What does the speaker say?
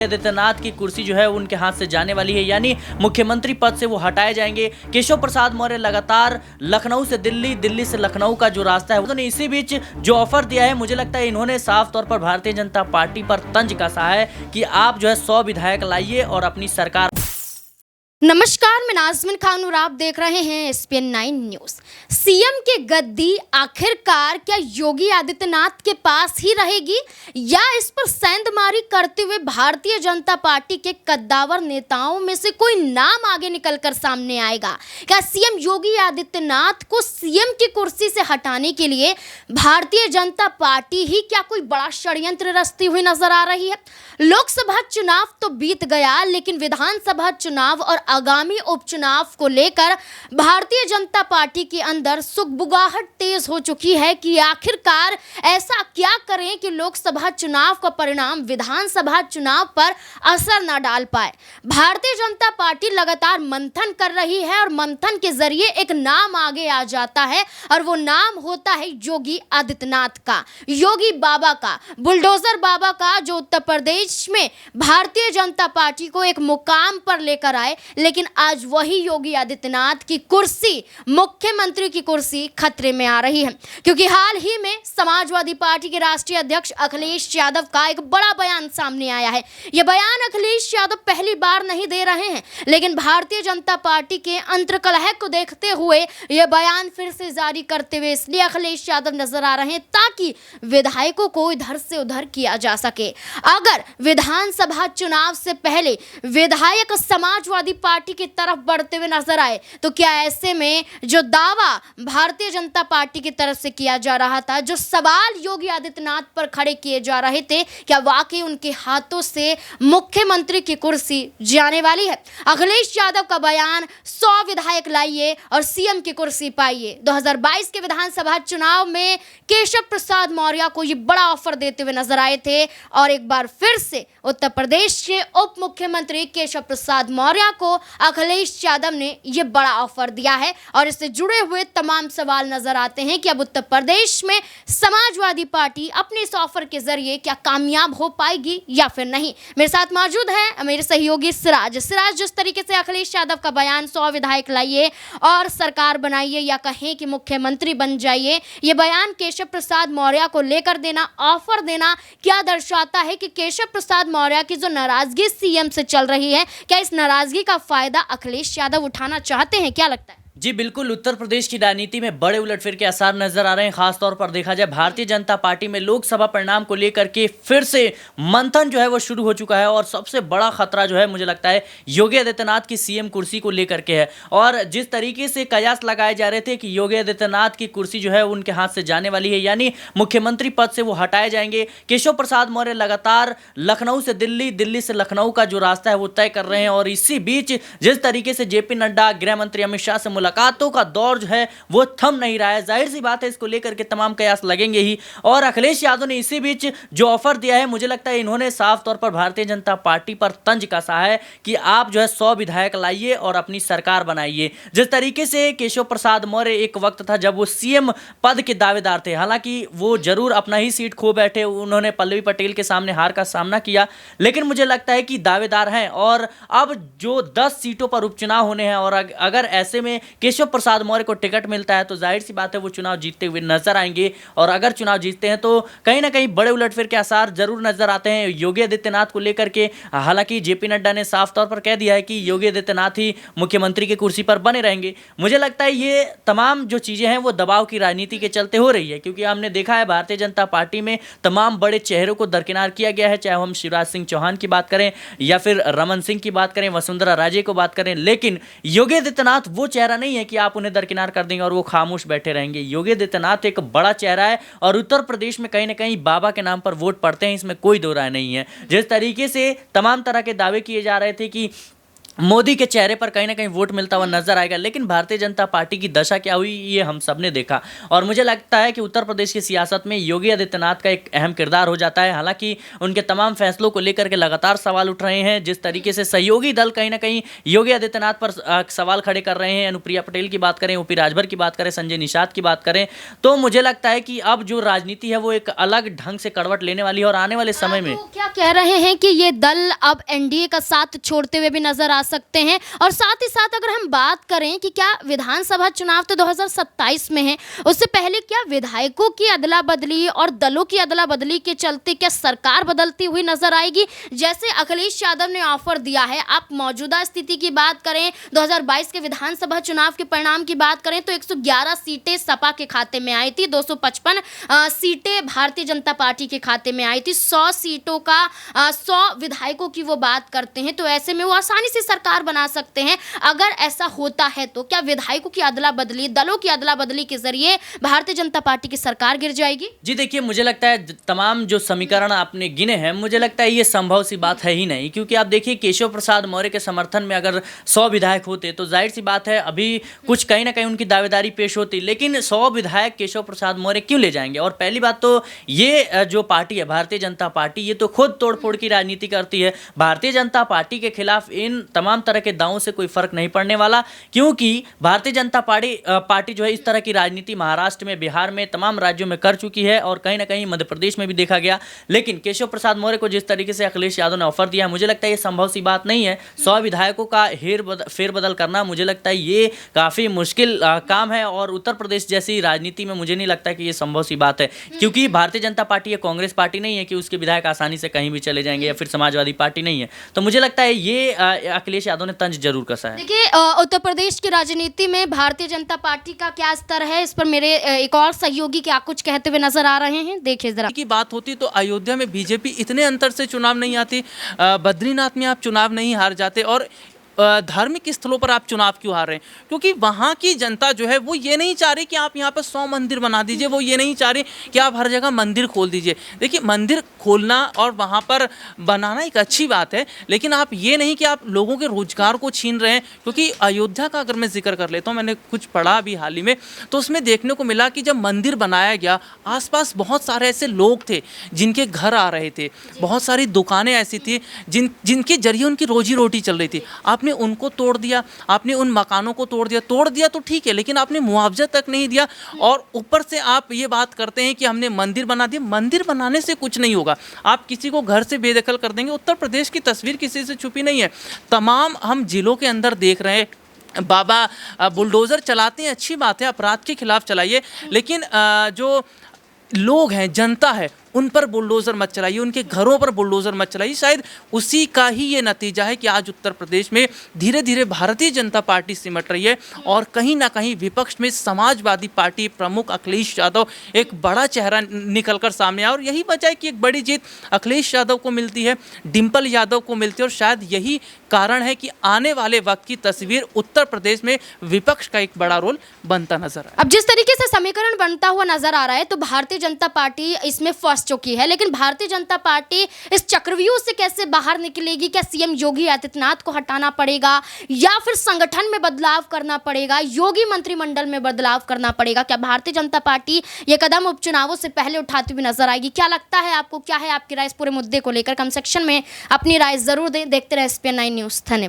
आदित्यनाथ की कुर्सी जो है उनके हाथ से जाने वाली है, यानी मुख्यमंत्री पद से वो हटाए जाएंगे। केशव प्रसाद मौर्य लगातार लखनऊ से दिल्ली, दिल्ली से लखनऊ का जो रास्ता है उन्होंने इसी बीच जो ऑफर दिया है, मुझे लगता है इन्होंने साफ तौर पर भारतीय जनता पार्टी पर तंज कसा है कि आप जो है 100 विधायक लाइए और अपनी सरकार। नमस्कार, मैं नाज़मीन खान और आप देख रहे हैं SPN 9 न्यूज़। सीएम की गद्दी आखिरकार क्या योगी आदित्यनाथ के पास ही रहेगी या इस पर सेंधमारी करते हुए भारतीय जनता पार्टी के कद्दावर नेताओं में से कोई नाम आगे निकलकर सामने आएगा? क्या सीएम योगी आदित्यनाथ को सीएम की कुर्सी से हटाने के लिए भारतीय जनता पार्टी ही क्या कोई बड़ा षड्यंत्र रचती हुई नजर आ रही है? लोकसभा चुनाव तो बीत गया, लेकिन विधानसभा चुनाव और आगामी उपचुनाव को लेकर भारतीय जनता पार्टी के अंदर सुगबुगाहट तेज हो चुकी है कि आखिरकार ऐसा क्या करें कि लोकसभा चुनाव का परिणाम विधानसभा चुनाव पर असर न डाल पाए। भारतीय जनता पार्टी लगातार मंथन कर रही है और मंथन के जरिए एक नाम आगे आ जाता है और वो नाम होता है योगी आदित्यनाथ का, योगी बाबा का, बुलडोजर बाबा का, जो उत्तर प्रदेश में भारतीय जनता पार्टी को एक मुकाम पर लेकर आए। लेकिन आज वही योगी आदित्यनाथ की कुर्सी, मुख्यमंत्री की कुर्सी खतरे में आ रही है, क्योंकि हाल ही में समाजवादी पार्टी के राष्ट्रीय अध्यक्ष अखिलेश यादव का एक बड़ा बयान सामने आया है। यह बयान अखिलेश यादव पहली बार नहीं दे रहे हैं, लेकिन भारतीय जनता पार्टी के अंतर्कलह को देखते हुए यह बयान फिर से जारी करते हुए इसलिए अखिलेश यादव नजर आ रहे हैं ताकि विधायकों को इधर से उधर किया जा सके। अगर विधानसभा चुनाव से पहले विधायक समाजवादी पार्टी की तरफ बढ़ते हुए नजर आए तो क्या ऐसे में जो दावा भारतीय जनता पार्टी की तरफ से किया जा रहा था, जो सवाल योगी आदित्यनाथ पर खड़े किए जा रहे थे, क्या वाकई उनके हाथों से मुख्यमंत्री की कुर्सी जाने वाली है? अखिलेश यादव का बयान 100 विधायक लाइए और सीएम की कुर्सी पाइए। 2022 के विधानसभा चुनाव में केशव प्रसाद मौर्य को ये बड़ा ऑफर देते हुए नजर आए थे और एक बार फिर से उत्तर प्रदेश के उप मुख्यमंत्री केशव प्रसाद मौर्य को अखिलेश यादव ने यह बड़ा ऑफर दिया है और इससे जुड़े हुए तमाम सवाल नजर आते हैं कि अब उत्तर प्रदेश में समाजवादी पार्टी अपने इस ऑफर के जरिए क्या कामयाब हो पाएगी या फिर नहीं। मेरे साथ मौजूद है मेरे सहयोगी सिराज। जिस तरीके से अखिलेश यादव का बयान 100 विधायक लाइए और सरकार बनाइए या कहें कि मुख्यमंत्री बन जाइए, ये बयान केशव प्रसाद मौर्य को लेकर देना, ऑफर देना, क्या दर्शाता है कि केशव प्रसाद मौर्य की जो नाराजगी सीएम से चल रही है, क्या इस नाराजगी का फायदा अखिलेश यादव उठाना चाहते हैं? क्या लगता है? जी बिल्कुल, उत्तर प्रदेश की राजनीति में बड़े उलटफेर के आसार नजर आ रहे हैं। खासतौर पर देखा जाए भारतीय जनता पार्टी में लोकसभा परिणाम को लेकर के फिर से मंथन जो है वो शुरू हो चुका है और सबसे बड़ा खतरा जो है मुझे लगता है योगी आदित्यनाथ की सीएम कुर्सी को लेकर के है। और जिस तरीके से कयास लगाए जा रहे थे कि योगी आदित्यनाथ की कुर्सी जो है उनके हाथ से जाने वाली है, यानी मुख्यमंत्री पद से वो हटाए जाएंगे। केशव प्रसाद मौर्य लगातार लखनऊ से दिल्ली, दिल्ली से लखनऊ का जो रास्ता है वो तय कर रहे हैं और इसी बीच जिस तरीके से जेपी नड्डा, गृह मंत्री अमित शाह से मुलाकातों का दौर जो है वो थम नहीं रहा है। जाहिर सी बात है इसको लेकर के तमाम कयास लगेंगे ही। और अखिलेश यादव ने इसी बीच जो ऑफर दिया है, मुझे लगता है इन्होंने साफ तौर पर भारतीय जनता पार्टी पर तंज कसा है कि आप जो है 100 विधायक लाइए और अपनी सरकार बनाइए। जिस तरीके से केशव प्रसाद मौर्य एक वक्त था जब वो सीएम पद के दावेदार थे, हालांकि वो जरूर अपना ही सीट खो बैठे, उन्होंने पल्लवी पटेल के सामने हार का सामना किया, लेकिन मुझे लगता है कि दावेदार हैं। और अब जो 10 सीटों पर उपचुनाव होने हैं और अगर ऐसे में केशव प्रसाद मौर्य को टिकट मिलता है तो जाहिर सी बात है वो चुनाव जीतते हुए नजर आएंगे। और अगर चुनाव जीतते हैं तो कहीं ना कहीं बड़े उलटफेर के आसार जरूर नजर आते हैं योगी आदित्यनाथ को लेकर के। हालांकि जेपी नड्डा ने साफ तौर पर कह दिया है कि योगी आदित्यनाथ ही मुख्यमंत्री की कुर्सी पर बने रहेंगे। मुझे लगता है ये तमाम जो चीजें हैं वो दबाव की राजनीति के चलते हो रही है, क्योंकि हमने देखा है भारतीय जनता पार्टी में तमाम बड़े चेहरों को दरकिनार किया गया है, चाहे हम शिवराज सिंह चौहान की बात करें या फिर रमन सिंह की बात करें, वसुंधरा राजे को बात करें, लेकिन योगी आदित्यनाथ वो चेहरा नहीं है कि आप उन्हें दरकिनार कर देंगे और वो खामोश बैठे रहेंगे। योगी आदित्यनाथ एक बड़ा चेहरा है और उत्तर प्रदेश में कहीं ना कहीं बाबा के नाम पर वोट पड़ते हैं, इसमें कोई दो राय नहीं है। जिस तरीके से तमाम तरह के दावे किए जा रहे थे कि मोदी के चेहरे पर कहीं ना कहीं वोट मिलता हुआ नजर आएगा। लेकिन भारतीय जनता पार्टी की दशा क्या हुई ये हम सब ने देखा, और मुझे लगता है कि उत्तर प्रदेश की सियासत में योगी आदित्यनाथ का एक अहम किरदार हो जाता है। हालांकि उनके तमाम फैसलों को लेकर के लगातार सवाल उठ रहे हैं। जिस तरीके से सहयोगी दल कहीं ना कहीं योगी आदित्यनाथ पर सवाल खड़े कर रहे हैं, अनुप्रिया पटेल की बात करें, ओपी राजभर की बात करें, संजय निषाद की बात करें, तो मुझे लगता है कि अब जो राजनीति है वो एक अलग ढंग से करवट लेने वाली है। और आने वाले समय में तो क्या कह रहे हैं कि ये दल अब एनडीए का साथ छोड़ते हुए भी नजर आ सकते हैं? और साथ ही साथ अगर हम बात करें कि क्या विधानसभा चुनाव तो 2027 में है, उससे पहले क्या विधायकों की अदला बदली और दलों की अदला बदली के चलते क्या सरकार बदलती हुई नजर आएगी? जैसे अखिलेश यादव ने ऑफर दिया है, आप मौजूदा स्थिति की बात करें, 2022 के विधानसभा चुनाव के परिणाम की बात करें तो 111 सीटें सपा के खाते में आई थी, 255 सीटें भारतीय जनता पार्टी के खाते में आई थी, 100 सीटों का 100 विधायकों की वो बात करते हैं। तो ऐसे में वो आसानी से सरकार बना सकते हैं। अगर ऐसा होता है तो क्या विधायकों की अदला बदली, दलों की अदला बदली के जरिए भारतीय जनता पार्टी की सरकार गिर जाएगी? जी देखिए, मुझे लगता है तमाम जो समीकरण आपने गिने हैं, मुझे लगता है ये संभव सी बात है ही नहीं। क्योंकि आप देखिए, केशव प्रसाद मौर्य के समर्थन में अगर 100 विधायक होते तो जाहिर सी बात है अभी कुछ कहीं ना कहीं उनकी दावेदारी पेश होती। लेकिन 100 विधायक केशव प्रसाद मौर्य क्यों ले जाएंगे? और पहली बात तो ये जो पार्टी है भारतीय जनता पार्टी, ये तो खुद तोड़फोड़ की राजनीति करती है। भारतीय जनता पार्टी के खिलाफ इन तमाम तरह के दावों से कोई फर्क नहीं पड़ने वाला, क्योंकि भारतीय जनता पार्टी जो है इस तरह की राजनीति महाराष्ट्र में, बिहार में, तमाम राज्यों में कर चुकी है और कहीं ना कहीं मध्य प्रदेश में भी देखा गया। लेकिन केशव प्रसाद मौर्य को जिस तरीके से अखिलेश यादव ने ऑफर दिया, मुझे लगता है ये संभव सी बात नहीं है। 100 विधायकों का फेरबदल करना, मुझे लगता है ये काफ़ी मुश्किल काम है। और उत्तर प्रदेश जैसी राजनीति में मुझे नहीं लगता कि ये संभव सी बात है, क्योंकि भारतीय जनता पार्टी या कांग्रेस पार्टी नहीं है कि उसके विधायक आसानी से कहीं भी चले जाएंगे, या फिर समाजवादी पार्टी नहीं है। तो मुझे लगता है ये अखिलेश यादव ने तंज जरूर कसा है। देखिए, उत्तर प्रदेश की राजनीति में भारतीय जनता पार्टी का क्या स्तर है, इस पर मेरे एक और सहयोगी क्या कुछ कहते हुए नजर आ रहे हैं, देखिए जरा। की बात होती तो अयोध्या में बीजेपी इतने अंतर से चुनाव नहीं आती, बद्रीनाथ में आप चुनाव नहीं हार जाते, और धार्मिक स्थलों पर आप चुनाव क्यों हार रहे हैं? क्योंकि वहाँ की जनता जो है वो ये नहीं चाह रही कि आप यहाँ पर 100 मंदिर बना दीजिए, वो ये नहीं चाह रही कि आप हर जगह मंदिर खोल दीजिए। देखिए, मंदिर खोलना और वहाँ पर बनाना एक अच्छी बात है, लेकिन आप ये नहीं कि आप लोगों के रोजगार को छीन रहे हैं। क्योंकि अयोध्या का अगर मैं जिक्र कर लेता हूँ, मैंने कुछ पढ़ा अभी हाल ही में, तो उसमें देखने को मिला कि जब मंदिर बनाया गया, आसपास बहुत सारे ऐसे लोग थे जिनके घर आ रहे थे, बहुत सारी दुकानें ऐसी थी जिनके जरिए उनकी रोजी रोटी चल रही थी। आपने उनको तोड़ दिया, आपने उन मकानों को तोड़ दिया तो ठीक है, लेकिन आपने मुआवजा तक नहीं दिया। और ऊपर से आप ये बात करते हैं कि हमने मंदिर बना दिया। मंदिर बनाने से कुछ नहीं होगा, आप किसी को घर से बेदखल कर देंगे। उत्तर प्रदेश की तस्वीर किसी से छुपी नहीं है, तमाम हम जिलों के अंदर देख रहे हैं। बाबा बुलडोज़र चलाते हैं, अच्छी बात है, अपराध के खिलाफ चलाइए, लेकिन जो लोग हैं, जनता है, उन पर बुलडोज़र मत चलाइए, उनके घरों पर बुलडोज़र मत चलाइए। शायद उसी का ही ये नतीजा है कि आज उत्तर प्रदेश में धीरे धीरे भारतीय जनता पार्टी सिमट रही है, और कहीं ना कहीं विपक्ष में समाजवादी पार्टी प्रमुख अखिलेश यादव एक बड़ा चेहरा निकलकर सामने आया। और यही वजह है कि एक बड़ी जीत अखिलेश यादव को मिलती है, डिम्पल यादव को मिलती है, और शायद यही कारण है कि आने वाले वक्त की तस्वीर उत्तर प्रदेश में विपक्ष का एक बड़ा रोल बनता नजर आया। अब जिस तरीके से समीकरण बनता हुआ नजर आ रहा है, तो भारतीय जनता पार्टी इसमें फंस चुकी है। लेकिन भारतीय जनता पार्टी इस चक्रव्यूह से कैसे बाहर निकलेगी? क्या सीएम योगी आदित्यनाथ को हटाना पड़ेगा, या फिर संगठन में बदलाव करना पड़ेगा, योगी मंत्रिमंडल में बदलाव करना पड़ेगा? क्या भारतीय जनता पार्टी ये कदम उपचुनावों से पहले उठाती हुई नजर आएगी? क्या लगता है आपको, क्या है आपकी राय इस पूरे मुद्दे को लेकर? कमेंट सेक्शन में अपनी राय जरूर दें। देखते रहे SPN9 न्यूज़। धन्यवाद।